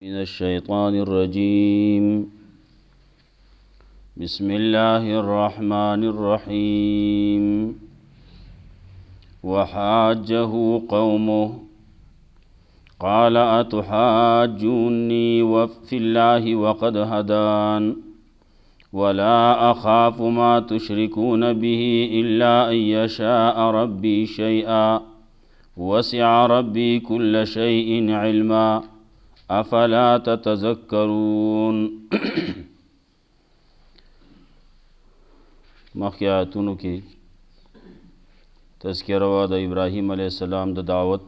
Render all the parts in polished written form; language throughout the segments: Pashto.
من الشيطان الرجيم. بسم الله الرحمن الرحيم. وحاجه قومه قال أتحاجوني في الله وقد هدان ولا أخاف ما تشركون به إلا أن يشاء ربي شيئا وسع ربي كل شيء علما افلا تتذکرون. مخکې آیاتونو کې تذکره وه د ابراهیم علیه السلام د دعوت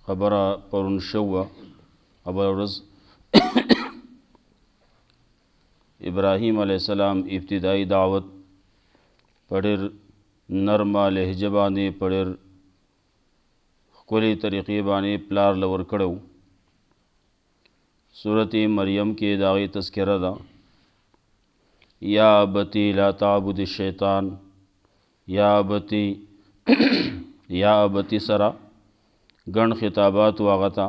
خبره پرون شوه. خبره ورځ ابراهیم علیه السلام ابتدایي دعوت په ډېر نرمه لهجه باندې په ډېر ښکلې طریقې باندې پلار له ورکړی و. صورت مریم کې د هغې تذکره ده. یا ابتی لا تعبد الشیطان، یا ابتی یا ابتی سره ګڼ خطابات و هغه ته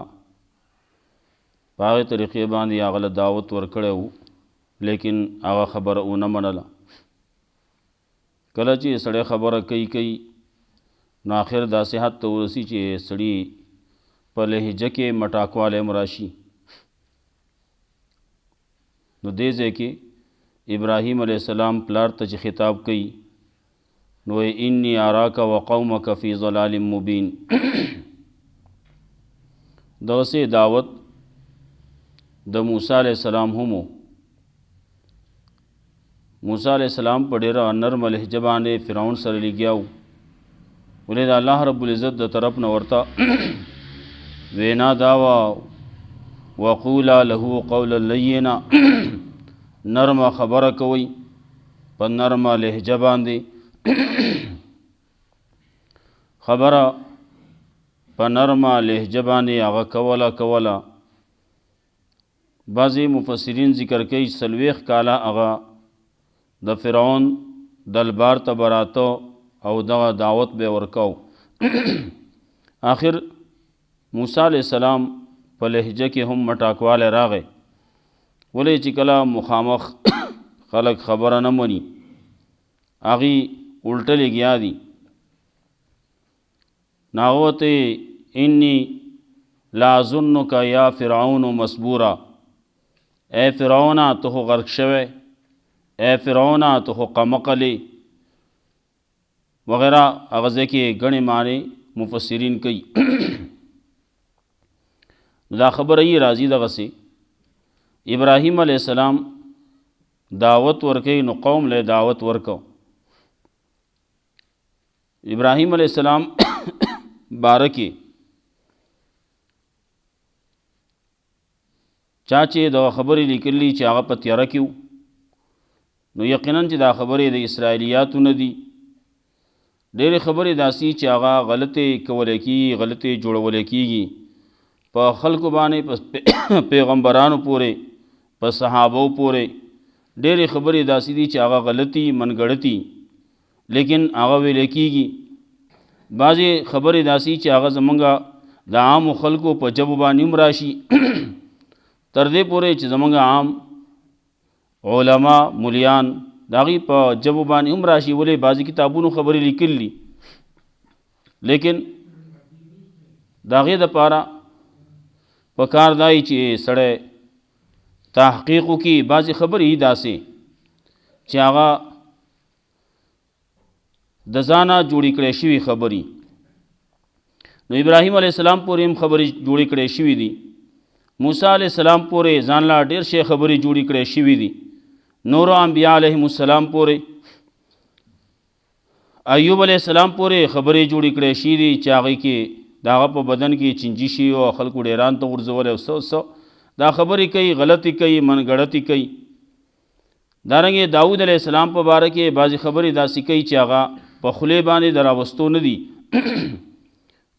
په هغې طریقې باندې هغه له دعوت ورکړی و، لیکن هغه خبره ونه منله. کله چې سړی خبره کوي نو آخر داسې حد ته ورسي چې سړي په لهجه کې مټاکوالی هم راشي. نو دې ځای کې ابراهیم علیه السلام پلار ته چې خطاب کوي نو انی اراک و قومک فی ضلال مبین. دغسې دعوت د موسی علیه السلام هم و. موسی علیه السلام په ډېره نرمه لهجه باندې فرعون سره لګیا و، ولې د الله رب العزت د طرف نه ورته وینا دا وه وقولا له قولا لینا، نرمه خبره کوئ په نرمه لهجه باندې خبره په نرمه لهجه باندې هغه کوله. بعضې مفسرین ذکر کوي 40 کاله هغه د فرعون دلبار ته به راته او دغه دعوت به ورکاو. آخر موسی علیه السلام په لهجه کې هم مټاکوالی راغی، ولې چې کله مخامخ خلک خبره نه مني هغې الټه لګیا دي. نو هغه ورته انی لا اظنک یا فرعون مسبورا، ای فرعونه ته خو غرق شوی، ای فرعونه ته خو قمقلی وغیرہ. هغه ځای کې ګڼې معنی مفسرین کوي. دا خبره یې راځي دغسې ابراهیم علیه السلام دعوت ورکوي نو قوم له دعوت ورکو. ابراهیم علیه السلام باره کې چا چې دغه خبرې لیکلي چې هغه په تیاره کې و، نو یقینا چې دا خبرې د اسرائیلیاتو نه دي. ډېرې خبرې داسې چې هغه غلطې کولی کېږي، غلطې جوړولی کېږي په خلکو باندې، په پیغمبرانو پورې، په صحابو پورې. ډېرې خبرې داسې دي چې هغه غلطي منګړتي لیکن هغه ویلی کېږي. بعضې خبرې داسې چې هغه زمونږ د عامو خلکو په ژبو باندې هم راشي تر دې پورې چې زمونږ عام علما ملیان د هغې په ژبو باندې هم راشي. ولې بعضې کتابونو خبرې لیکلي، لیکن د هغې دپاره پکار دی چې سړی تحقیق وکړي. بعضې خبرې داسې چې هغه د ځانه جوړې کړی شوي خبرې. نو ابراهیم علیه السلام پورې هم خبرې جوړې کړی شوي دي، موسی علیه السلام پورې ځان لا ډېر شی خبرې جوړې کړی شوي دي، نورو انبیاء علیهم السلام پورې، ایوب علیه السلام پورې خبرې جوړې کړی شوي دي چې هغې کې د هغه په بدن کې چینجي شي او خلکو ډیران ته غورځولی او څه دا خبرې کوي، غلطي کوي، منګړتي کوي. دارنګې داود علیه السلام په باره کې بعضې خبرې داسې کوي چې هغه په خولې باندې د راوستو نه دي.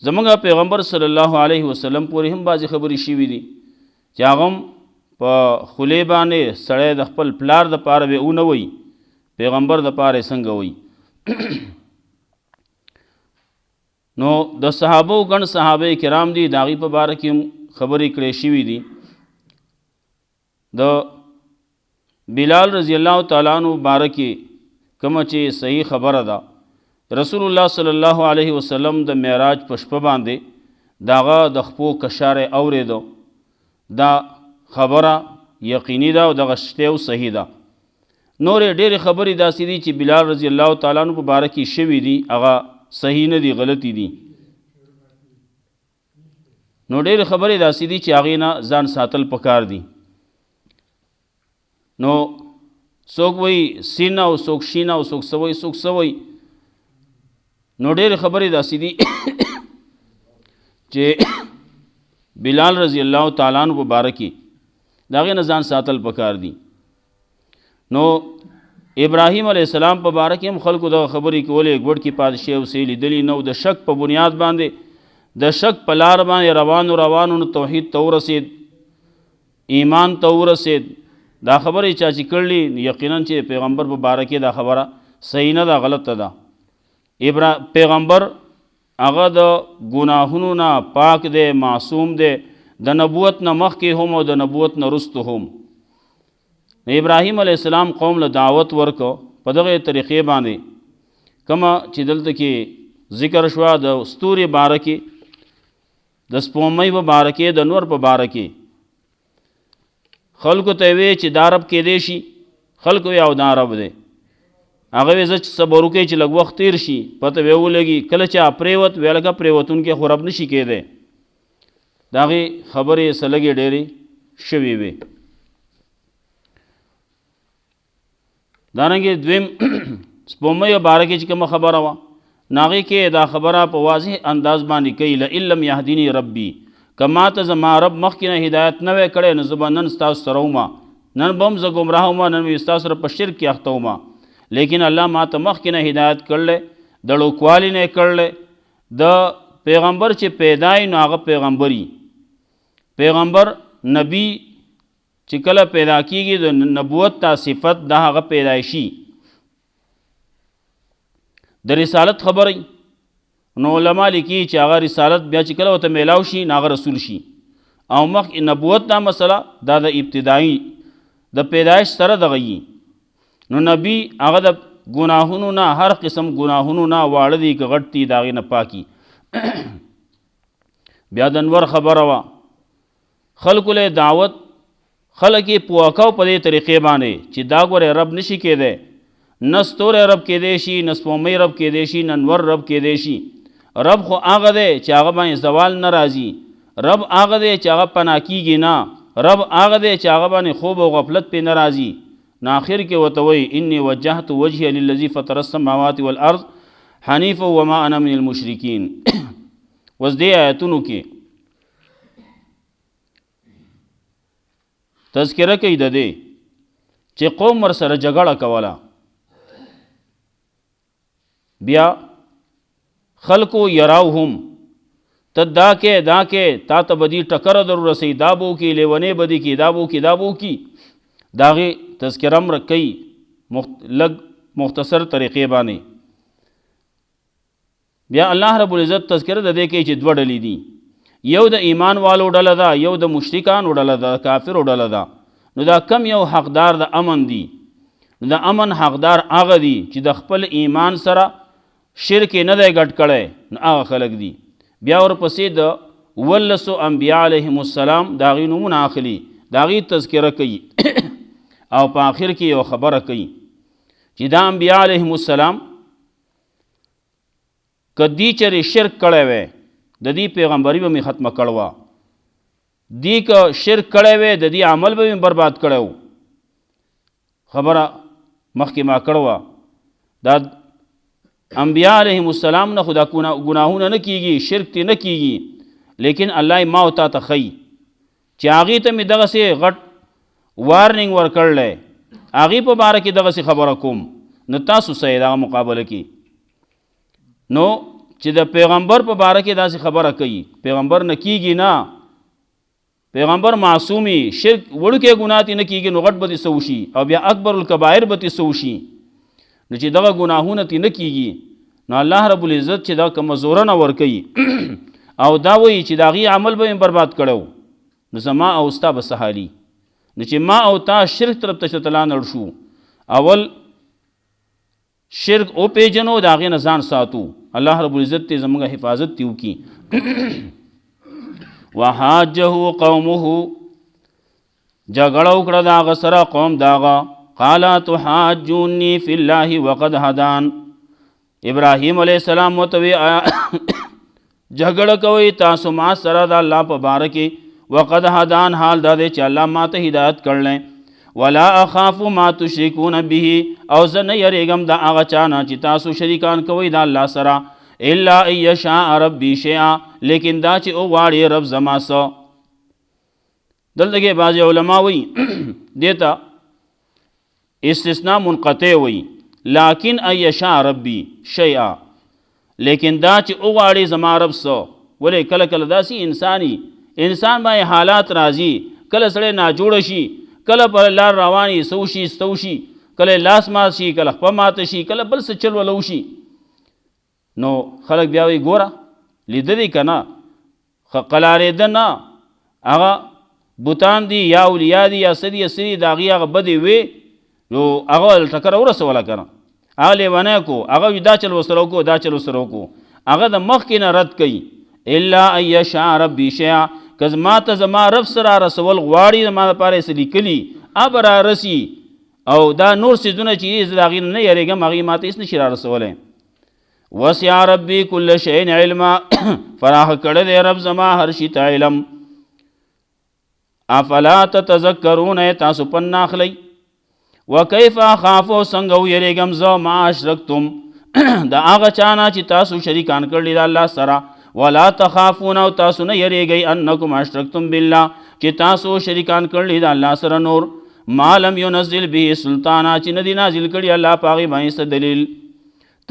زمونږ پیغمبر صلی الله علیه وسلم پورې هم بعضې خبرې شوي دي چې هغه هم په خولې باندې سړی د خپل پلار دپاره به ونه وی، پیغمبر دپاره یې څنګه وی. نو د صحابو ګڼ صحابه کرام دي، د هغې په باره کې هم خبرې کړې شوي دي. د بلال رضی الله تعالی عنہ باره کې کومه چې صحیح خبره ده، رسول الله صلی الله علیه وسلم د معراج په شپه باندې د هغه د خپو کشاره اورېدو. دا خبره یقیني ده او دغه شته او صحیح ده. نورې ډېرې خبرې داسې دي چې بلال رضی الله تعالی عنہ په باره کې شوي دي، هغه صحیح نه دي، غلطي دي. نو ډېرې خبرې داسې دي چې هغې نه ځان ساتل پکار دي. نو څوک وایي سین او څوک شین او څوک سوی څوک سوی. نو ډېرې خبرې داسې دي چې بلال رضی الله تعالی عنہ په باره کې د هغې نه ځان ساتل پکار دي. نو ابراهیم علیه السلام په باره کې هم خلکو دغه خبرې کولې، ګوډ کې پادشاه اوسې لیدلي نه، د شک په بنیاد باندې د شک په لار باندې روانو نو توحید ته ورسېد، ایمان ته ورسېد. دا خبرې چا چې کړلې یقینا چې پیغمبر په باره کې دا خبره صحیح نه ده، غلطه ده. پیغمبر هغه د ګناهونو نه پاک دی، معصوم دی، د نبوت نه مخکې هم او د نبوت نه وروسته هم. ابراهیم علیه السلام قوم له دعوت ورکو په دغه طریقې باندې کومه چې دلته کې ذکر شوه د ستوري باره کې، د سپومۍ په باره کې، د نور په باره کې. خلکو ته وی چې دا رب کېدی شي، خلکو وی او دا رب دی. هغه وی زه چې صبر وکړئ چې لږ وخت تیر شي، پته به ولګي. کله چې پرېوت وی لکه پرېوتونکي خو رب نشي کېدی. د هغې خبرې څه لږې ډېرې شوې وې. دارنګې دویم سپومۍ باره کې چې کومه خبره وه، ناغې کې دا خبره په واضح انداز باندې کوي، لئن لم یهدیني ربي، که ما ته زما رب مخکې نه هدایت نه وی کړی نو زه به نن ستاسو سره ومه، نن به هم زه ګمراه ومه، نن به ستاسو سره په شرک کې اخته ومه. لیکن الله ما ته مخکې نه هدایت کړلی، د ړوکوالي نه یې کړلی. د پیغمبر چې پیدای نو هغه پیغمبري، پیغمبر نبی چې کله پیدا کیږي د نبوت تا صفت د هغه پیدایشي د رسالت خبرې. نو علما لیکي چې هغه رسالت بیا چې کله ورته میلاو شي نو هغه رسول شي. او مخکې نبوت دا مسله دا د ابتدایي د پیدایش سره دغه وي. نو نبی هغه د ګناهونو نه، هر قسم ګناهونو نه، واړه دي که غټ دي، د هغې نه پاکي. بیا د انور خبره وه، خلکو له دعوت، خلک یې پوه کو په دې طریقې باندې چې دا ګوره رب نشي کېدی، نه ستوری رب کېدی شي، نه سپومۍ رب کېدی شي، نه انور رب کېدی شي. رب خو هغه دی چې هغه باندې زوال نه راځي، رب هغه دی چې هغه پناه کېږي نه، رب هغه دی چې هغه باندې خوب او غفلت پې نه راځي. نو آخر کې ورته وایي انی وجهت وجهی للذي فطر السماوات والارض حنیفا وما انا من المشرکین. اوس دې آیتونو کې تذکره کوي د دې چې قوم ورسره جګړه کوله، بیا خلکو یراوهم ته دا کې تا ته بدی ټکره در رسي، دا بو کې لیونې بدی کې، دا بو کې د هغې تذکره هم کوي لږ مختصر طریقې باندې. بیا الله رب العزت تذکره د دې کوي چې دوه ډلې دي، یو د ایمان والو ډله ده، یو د مشرکانو ډله ده، کافرو ډله ده. نو دا کم یو حقدار د امن دي؟ نو د امن حقدار هغه دي چې د خپل ایمان سره شرک نه دی ګډ کړی، نو هغه خلک دي. بیا ورپسې د 12 انبیاء علیهم السلام د هغې نومونه اخلي، د هغې تذکره کوي او په آخر کې یو خبره کوي چې دا انبیاء علیهم السلام که دی چرې شرک کړی وی د دې پیغمبري به مې ختمه کړې وه، دی که شرک کړی وی د دې عمل به مې برباد کړی و. خبره مخکې ما کړې وه، دا انبیاء علیهم السلام نه خو دا ګناهونه نه کیږي، شرک تی نه کیږي، لیکن الله ما او تا ته ښیي چې هغې ته مې دغسې غټ وارننګ ورکړلی، هغې په باره کې دغسې خبره کوم، نو تاسو څه یې دغه مقابله کې. نو چې د پیغمبر په باره کې داسې خبره کوي، پیغمبر نه کیږي نه، پیغمبر معصومي، شرک وړوکی ګناه تی نه کیږي، نو غټ به دې څه وشي، او بیا اکبر الکبایر به دې څه وشي. نو چې دغه ګناهونه تی نه کیږي، نو الله رب العزت چې دا کوم زورنه ورکوي او دا وایي چې دا غي عمل به برباد کړو نو زما او ستا به څه حالي نو چې ما او تا شرک طرف ته چتلان اړ شو اول شرک او پیجنو دا غي نه ځان ساتو الله رب العزت ته زموږه حفاظت تیو کی وحاجه قومه جګړه وکړه دا غسره قوم داغه قال تحاجوني في الله وقد هدان ابراهيم عليه السلام وتوي جګړه کوي تاسو ما سره د الله په باره کې وقد هدان حال دا دی چې الله ماته هدایت کړل ولا اخاف ما تشركون به او زه نه یریږم د هغه چا نه چې تاسو شریکان کوئ د الله سره الا ان يشاء ربي شيئا لیکن دا چې او غواړي رب زما څه دلته کې بعض علما وایي دیتا استثناء منقطع وایي لیکن ان يشاء ربي شيئا لیکن دا چې او غواړي زما رب څه ولې کله کله داسې انسان باندې حالات راځي کله سړی ناجوړه شي کله پر لار رواني سوشي ستوشي کله لاس مات شي کله خپه مات شي کله بل څه چل ولو شي نو خلک بیا وی ګوره لیدلی که نه قلارېده نه هغه بوتان دي یا اولیا دي یا سدي د هغې هغه بدې وې نو هغه ټکره ورسوله که نه هغه لیونی کو هغه دا چل ورسره وکړو دا چل ورسره وکړو هغه د مخکې نه رد کوي الا ان یشاء ربي شیئا که ما ته زما رب سره رسول غواړي زما دپاره یې څه لیکلي اب رارسي او دا نور څیزونه چې زه د هغې نه یېرېږم هغې ما ته هېڅ نشي را رسولی وسع ربي كل شيء علما فراخ کړی دی رب زما هر شي ته علم افلا تتذکرون تاسو پن ناخلی وکیف اخافو څنګه ویریږم زه ما اشرکتم د هغه چا نه چې تاسو شریکان کړلي د الله سره ولا تخافون او تاسو نه یریږئ انکم اشرکتم بالله چې تاسو شریکان کړلي د الله سره نور ما لم ينزل به سلطانا چې نه دی نازل کړي الله په هغې باندې څه دلیل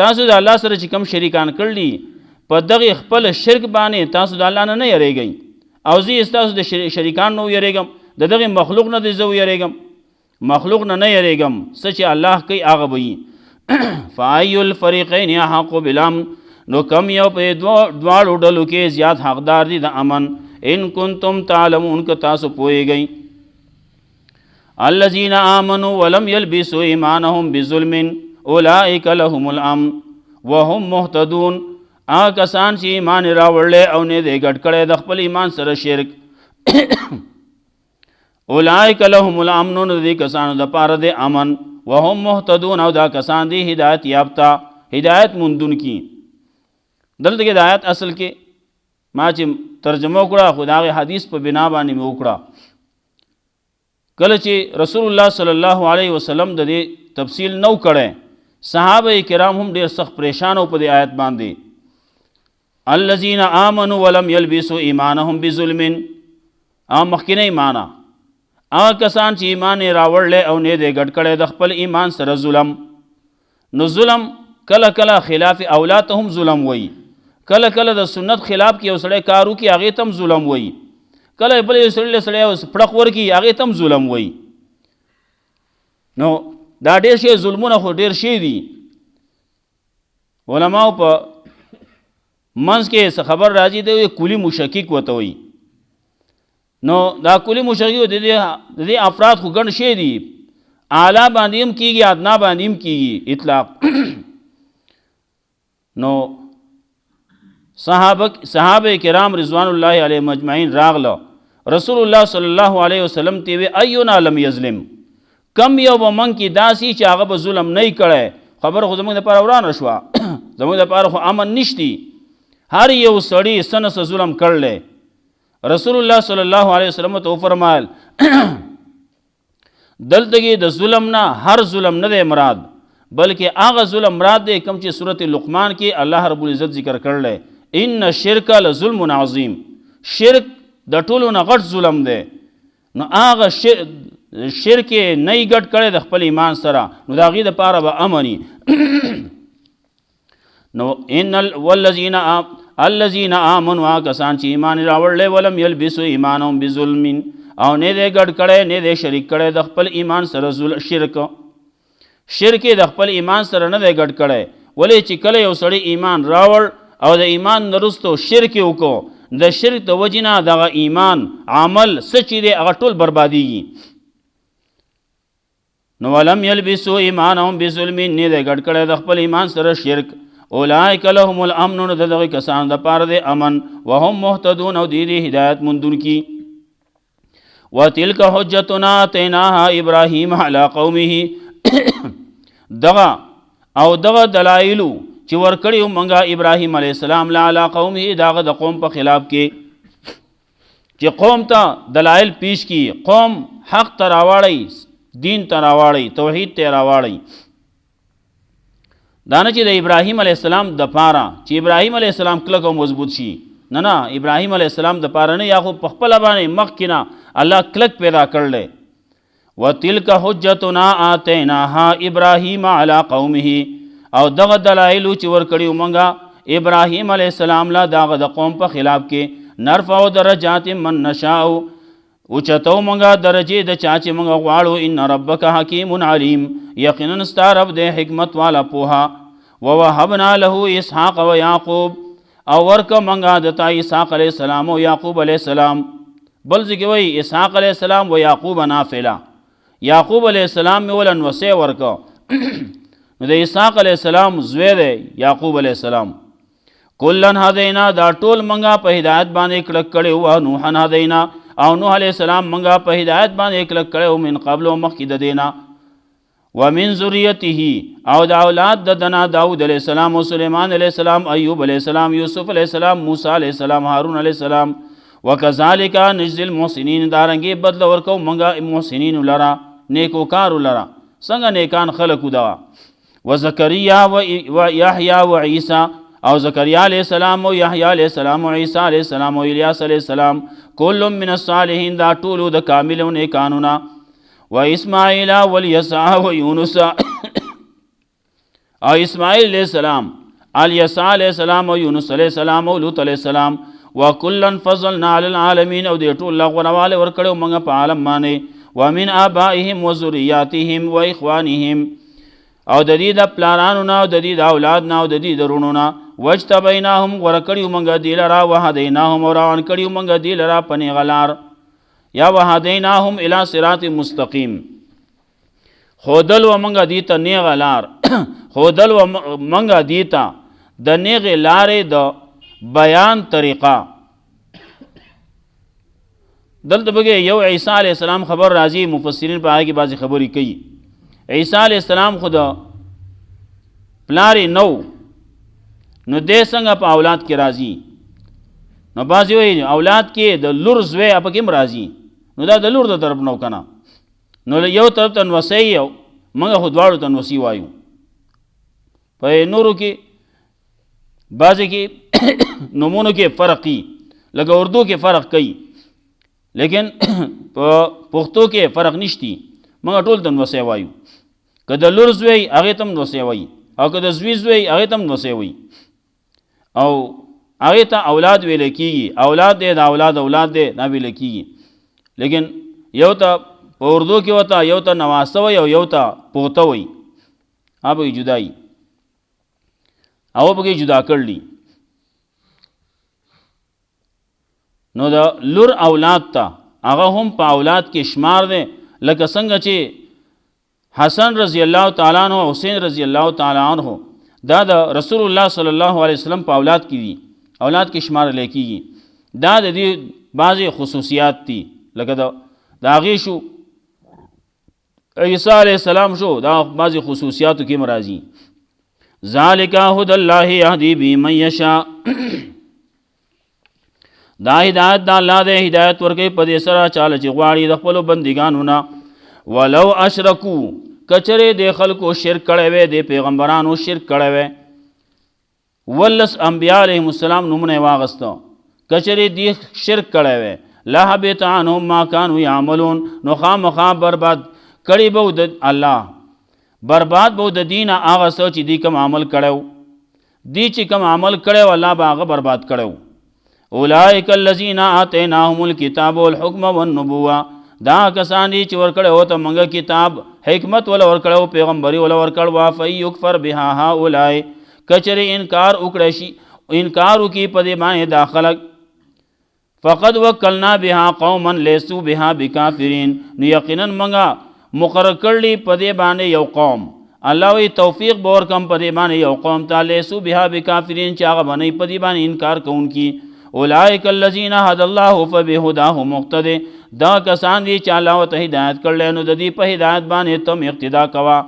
تاسو د الله سره چې کوم شریکان کړلي په دغه خپل شرک باندې تاسو د الله نه یریږئ او زه ستاسو د شریکان نه یریږم د دغه مخلوق نه زه یریږم مخلوق نه یریږم څه چې الله کوي هغه به وي فای الفریقین احق بالامن نو کم یو په دواړو ډلو کې زیات حقدار دي د امن ان کنتم تعلمون که تاسو پوهیږئ الذین آمنوا ولم یلبسوا ایمانهم بظلم اولئک لهم الامن وهم مهتدون هغه کسان چې ایمان راوړلی او نه دی ګډ کړی د خپل ایمان سره شرک اولئک لهم الامن نو دې کسانو دپاره د امن وهم مهتدون او دا کسان دی هدایت یافته هدایت موندونکي دلته کې د آیت اصل کې ما چې ترجمه وکړه خو د هغې حدیث په بنا باندې مې وکړه کله چې رسول الله صلی الله علیه وسلم د دې تفصیل نو کړی صحابه کرام هم ډېر سخت پریشان او په دې آیت باندې الذین آمنوا ولم یلبسوا ایمانهم بظلم مخکینی معنا هغه کسان چې ایمان یې راوړلی او نه دی ګډ کړی د خپل ایمان سره ظلم نو ظلم کله کله خلاف اولا ته هم ظلم وایي کله کله د سنت خلاف کې یو سړی کار وکړي هغې ته هم ظلم وایي کله بل یو سړی پړق ورکړي هغې ته هم ظلم وایي نو دا ډېر شی ظلمونه خو ډېر شی دي علماو په منځ کې څه خبر راځي دی کلی مشکک ورته وایي نو دا کلی مشکک د دې افراد خو ګڼ شی دي اعلی باندې هم کېږي ادنا باندې هم کېږي اطلاق نو صحابه کرام رضوان الله علیهم اجمعین راغله رسول الله صلی الله علیه وسلم ته وی اینا لم یظلم کم یو به من کې داسې چې هغه به ظلم نه کړی خبر خو زموږ دپاره ورانه شوه زموږ دپاره خو امن نشتی هر یو سړي څه نه څه ظلم کړلی رسول الله صلی الله علیه وسلم ته وفرمایل دلته کې د ظلم نه هر ظلم نه دی مراد بلکې هغه ظلم مراد دی کوم چې صورت لقمان کې الله رب العزت ذکر کړلی ان الشرک لظلم عظیم شرک د ټولو نه غټ ظلم دی نو هغه شرک نه یې ګډ کړی د خپل ایمان سره نو د هغې دپاره به امني نو الذین آمنوا هغه کسان چې ایمان یې راوړلی ولم یلبسوا ایمانهم بظلم او نه دی ګډ کړی نه دی شریک کړی د خپل ایمان سره شرک د خپل ایمان سره نه دی ګډ کړی ولې چې کله یو سړی ایمان راوړ او د ایمان نرستو شرک وکړو د شرک د وجې نه دغه ایمان عمل څه چې دی هغه ټول بربادیږي. نو ولم یلبسوا ایمانهم بظلم، نه دی ګډ کړی د خپل ایمان سره شرک. اولئک لهم الامن، نو دغه کسان دپاره دی امن، وهم مهتدون، او دی هدایت موندونکي. وتلک حجتنا آتیناها ابراهیم علی قومه دغه دلایلو چې ورکړیو منګه ابراهیم علیه السلام له علی قومه دغه د قوم په خلاف کې چې قوم ته دلایل پیش کی، قوم حق ته راواړی، دین ته راواړی، توحید ته راواړی. دا نه چې د ابراهیم علیه السلام د پاره چې ابراهیم علیه السلام کلک او مضبوط شي، نه ابراهیم علیه السلام د پاره نه، یا خو په خپله باندې مخکې نه الله کلک پیدا کړلی. وتلک حجتنا آتیناها ابراهیم علی قومه، او دغه دلایلو چې ورکړیو مونږه ابراهیم علیه السلام له دغه د قوم په خلاف کې، نرفع درجات من نشاء، اوچتو مونږه درجې د چا چې مونږ غواړو. ان ربک حکیم علیم، یقینا ستا رب د حکمت والا پوها. ووهبنا له اسحاق و یعقوب، او ورکه مونږه دته اسحاق علیه السلام او یعقوب علیه السلام. بل ځکه وایي اسحاق علیه السلام و یعقوب نافله، یعقوب علیه السلام مې ولن وصی ورکه نو د اسحاق علیه السلام زوی دی یعقوب علیه السلام. کلن هدینا، دا ټول مونږه په هدایت باندې کلک کړی و. نوحن هدینا، او نوح علیه السلام مونږه په هدایت باندې کلک کړی و من قبل و مخکې د دینا. ومن ذریته، او د اولاد د دنا داود علیه السلام و سلیمان علیه السلام، ایوب علیه السلام، یوسف علیه السلام، موسی علیه السلام، هارون علیه السلام. وکذالک نجزی المحسنین، دارنګې بدل ورکو مونږه محسنین لرا، نیکوکارو لرا، څنګه نیکان خلقو دا. وزکریا و یحیی و عیسی، او زکریا علیہ السلام و یحیی علیہ السلام و عیسی علیہ السلام و الیاس علیہ السلام، کل من الصالحین، دا ټولو د کاملو نیکانونا. و اسماعیل و الیسع و یونس، او اسماعیل علیہ السلام، الیسع علیہ السلام و یونس علیہ السلام و لوط علیہ السلام. وکلن فضلنا علی العالمین، او دې ټول غوړواله ورکړو موږ په عالم باندې. ومن آبائهم و ذریاتهم و اخوانهم، او د دې د پلارانو نه، او د دې د اولاد نه، او د دې د رونو نه. واجتبیناهم، غوره کړیو موږ دې لرا. وهدیناهم، او روان کړیو موږ دې لرا په نیغه لار. یا وهدیناهم الی صراط مستقیم، ښودل و موږ دې ته نیغه لار ښودل و موږ دې ته د نیغې لارې د بیان طریقه. دلته بګې یو عیسی علیه السلام خبر راځي، مفسرین په هغې کې بعضې خبرې کوي. عیسی علیه السلام خو د پلارې نو دی څنګه په اولاد کې راځي؟ نو بعضې وایي اولاد کې د لور زوی پکې هم راځي، نو دا د لور د طرف نو که نه، نو یو طرف ته نوسی، او موږ خو دواړو ته نوسی وایو. په نورو کې بعضې کې نومونو کې فرق وي، لکه اردو کې فرق کوي، لیکن په پښتو کې فرق نشتی، موږ ټول ته نوسی وایو. که د لور زوی هغې ته هم نوسی وایي، او که د زوی زوی هغې ته هم نوسی وایي، او هغې ته اولاد ویلی کېږي. اولاد دی د اولاد اولاد دی دا ویلی کېږي، لیکن یو ته په اردو کې ورته یو ته نواسه وایي او یو ته پوته وایي، هغه پکې جدا وي، هغه پکې جدا کړلی. نو د لور اولاد ته هغه هم په اولاد کې شمار دی، لکه څنګه چې حسن رضی الله تعالی عنہ او حسین رضی الله تعالی عنہ دا د رسول الله صلی الله علیه وسلم په اولاد کې دي، اولاد کې شمارل کېږي. دا د دې بعضې خصوصیات دي، لکه د هغې شو عیسی علیه السلام شو، دا بعضې خصوصیاتو کې هم راځي. ذالک هدی الله یهدی به من یشاء، دا هدایت د الله دی، هدایت ورکوي په دې سره چاله چې غواړي د خپلو بندګانو نه. ولو اشرکو، کچرې د خلکو شرک کړی وی، د پیغمبرانو شرک کړی وی، 19 انبیا علیهم السلام نومونه یې واغسته، کچرې دی شرک کړی وی، لحبط عنهم ما کانوا یعملون، نو خامخا برباد کړي به د الله، برباد به د دینه هغه څه چې دی کوم عمل کړی، دی چې کوم عمل کړی الله به هغه برباد کړی. اولئک الذین آتیناهم الکتاب والحکم والنبوة، دا کسان دي چې ورکړی و ته موږ کتاب، حکمت ولا ورکړی و، پیغمبري ولا ورکړ و. فإن یکفر بها هؤلاء، کچره انکار وکړی شي انکار وکړي په دې باندې دا خلک فقد وکلنا بها قوما لیسوا بها بکافرین نو یقینا موږ مقرر کړلی په دې باندې یو قوم الله وی توفیق به ورکم په دې باندې یو قوم ته لیسوا بها بکافرین چې هغه باندې په دې باندې انکار کوونکي اولئک الذین هدى الله فبهداه مقتدی دا کسان دي چې الله ته هدایت کړل نو د دې په هدایت باندې تم اقتدا کوا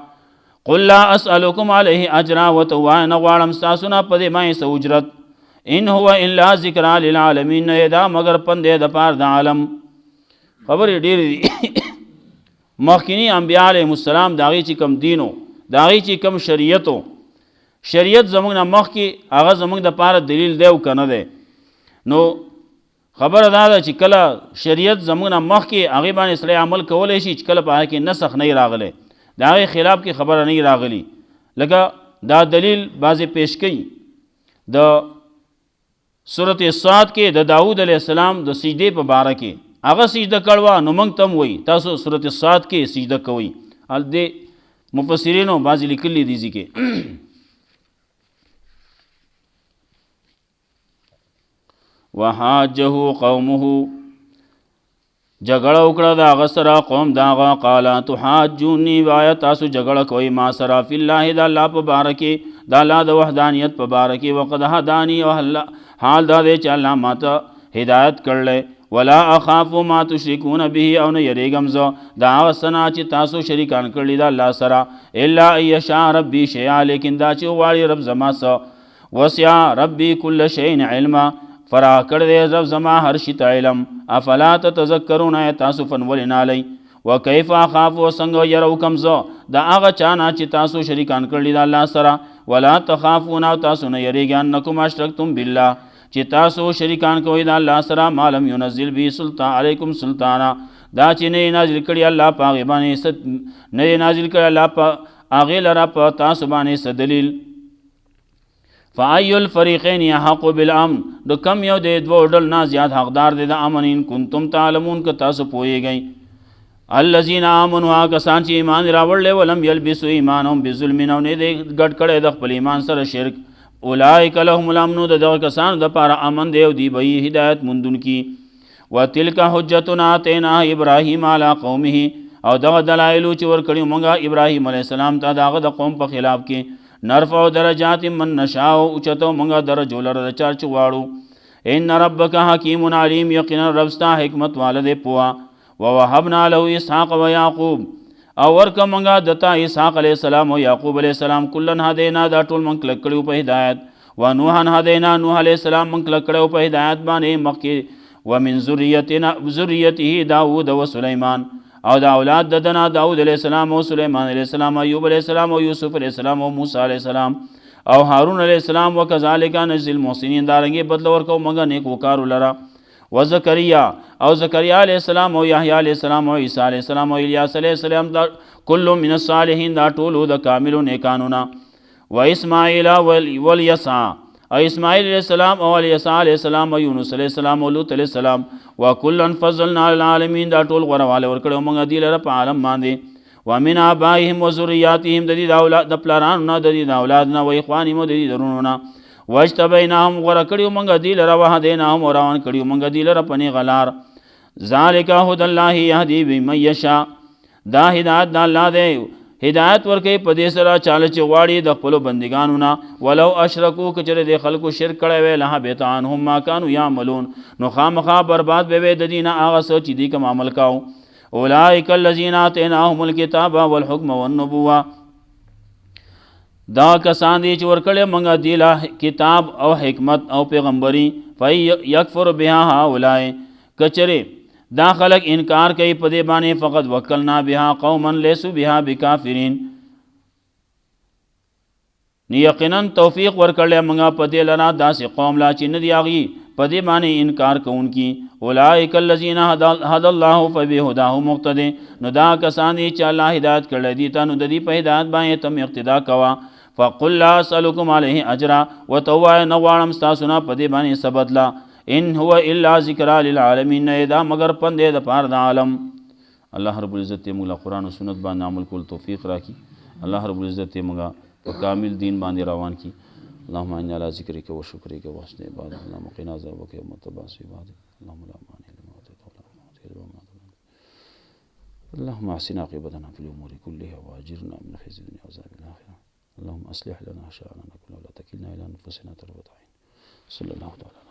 قل لا اسألكم عليه اجرا وتوان غواړم تاسو نه په دې باندې څه اجرت ان هو الا ذکر للعالمین دا مگر پندې د پاره د عالم خبرې ډېرې دي مخکینی انبیاء علیهم السلام داغي چې کم دینو داغي چې کم شریعتو شریعت زمونږ نه مخکې هغه زمونږ د پاره دلیل دی او کنه دی نو خبره دا ده چې کله شریعت زمونږ نه مخکې هغې باندې سړی عمل کولی شي چې کله په هغه کې نسخ نه راغلی د هغې خلاف کې خبره نه راغلی لکه دا دلیل بعضې پیش کوي د سورت صاد کې د داود علیه السلام د سجدې په باره کې هغه سجده کړوه نو موږ ته هم وایي تاسو سورت صاد کې سجده کوئ دې مفسرینو بعضې لیکلي دي ځي کې وحاجه قومه جګړه وکړه د هغه سره قوم د هغه قال تحاجوني وایه تاسو جګړه کوئ ما سره فی الله د الله په باره کې د الله د وحدانیت په باره کې وقد هدانی حال دا دی چې الله ماته هدایت کړلی ولا اخاف ما تشركون به او نه یریږم زه د هغه څه نه چې تاسو شریکان کړي د الله سره الا ان یشاء ربي شیئا لیکن دا چې وغواړي رب زما څه وسع ربي كل شیء علما فرا کړ دې رب زما هر شي ته علم افلا تتذکرون تاسو فنول نالی وکيف اخاف وسنګ يرو کم زه د هغه چا نه چې تاسو شریکان کړي د الله سره ولا تخافون او تاسو نه یریږئ انکم اشرکتم بالله چې تاسو شریکان کوئ د الله سره ما لم ينزل به سلطان علیکم سلطانا دا چې نه نازل کړي الله په هغې باندې نه نازل کړي الله په هغې لره په تاسو باندې څه دلیل فای الفریقین یحق بالامن د کم یو د دوه ډول نه زیات حقدار دی د امن ان کنتم تعلمون که تاسو پوهیږئ الذین آمنوا کسان چې ایمان راوړلی ولم یلبسوا ایمانهم بظلم او نه دی ګډ کړی د خپل ایمان سره شرک اولئک لهم الامن د دغه کسانو دپاره امن دی او دی به یې هدایت موندونکي وتلک حجتنا آتیناها ابراهیم علی قومه او دغه دلایلو چې ورکړي موږ ابراهیم علیه السلام ته د هغه د قوم په خلاف کې نرفع درجات من نشاء اوچتو موږ درجو لره د چا چې غواړو ان ربک حکیم علیم یقینا رب ستا حکمت واله دی پوهه ووهبنا له اسحاق و یعقوب او ورکه موږ دته اسحاق علیه السلام او یعقوب علیه السلام کلن هدینا دا ټول موږ کلک کړي په هدایت و نوحا هدینا نوح علیه السلام موږ کلک کړي په هدایت باندې مخکې ومن ذریته داود و سلیمان او دا اولاد ددنا داود علیه السلام او سلیمان علیه السلام ایوب علیه السلام او یوسف علیه السلام او موسی علیه السلام او هارون علیه السلام وکذالک نجزی المحسنین دارنګې بدل ورکو موږ نیک وکارو لره و زکریا او زکریا علیہ السلام او یحیی علیہ السلام او عیسی علیہ السلام او الیاس علیہ السلام دا کل من الصالحین دا ټولو د کاملو نیکانونا و اسماعیل والیسع او اسماعیل علیہ السلام او الیسع علیہ السلام او یونس علیہ السلام او لوط علیہ السلام وکلا فضلنا علی العالمین دا ټول غورواله ورکړو موږ دی لره په عالم باندې ومن آبائهم وذریاتهم د دې د اولاد د پلارانو نه د دې د اولاد نه و اخوانهم د دې درونو نه واجتبیناهم غوره کړیو موږ دی لره وهدیناهم او روان کړیو موږ دی لره په نیغه لار ذالک هدی الله یهدی بمن یشاء دا هدایت د الله دی هدایت ورکوي په دې سره چاله چې غواړي د خپلو بندګانو نه ولو اشرکو که چېرې د خلکو شرک کړی وی لحبط عنهم ما کانوا یعملون نو خامخا برباد به وی د دې نه هغه څه چې دوی کوم عمل کاو اولئک الذین آتیناهم الکتاب والحکم والنبوه دا کسان دی چې ورکړی موږ دی له کتاب او حکمت او پیغمبري فیکفر بها هؤلاء که چېرې دا خلق انکار کوي په دې باندې فقط وکلنا بها قوما لیسوا بها بکافرین یقینا توفیق ورکړلی موږ په دې لره داسې قوم لا چې نه دي هغې په دې باندې انکار کوونکي اولئک الذین هدی الله فبهداه مقتدی نو دا کسان دي چې الله هدایت کړی دي ته نو د دې په هدایت باندې تم اقتدا کوه فقل لا اسألکم علیه اجرا ورته ووایه نه غواړم ستاسو نه په دې باندې څه بدله ان هو الا ذکر للعالمین دا مگر پند د پاره د عالم الله رب العزت دې موږ له قرآن او سنت باندې عمل کول توفیق راکړي الله رب العزت دې موږ په کامل دین باندې روان کړي اللهم إنا على ذكرك وشكرك وحسن عبادتك اللهم قنا عذابك يوم تبعث عبادك اللهم لا مانع لما أعطيت ولا معطي لما منعت اللهم أحسن عاقبتنا في الأمور كلها وأجرنا من خزي الدنيا وعذاب الآخرة اللهم أصلح لنا شأننا كله ولا تكلنا إلى أنفسنا طرفة عين صلى الله عليه وسلم.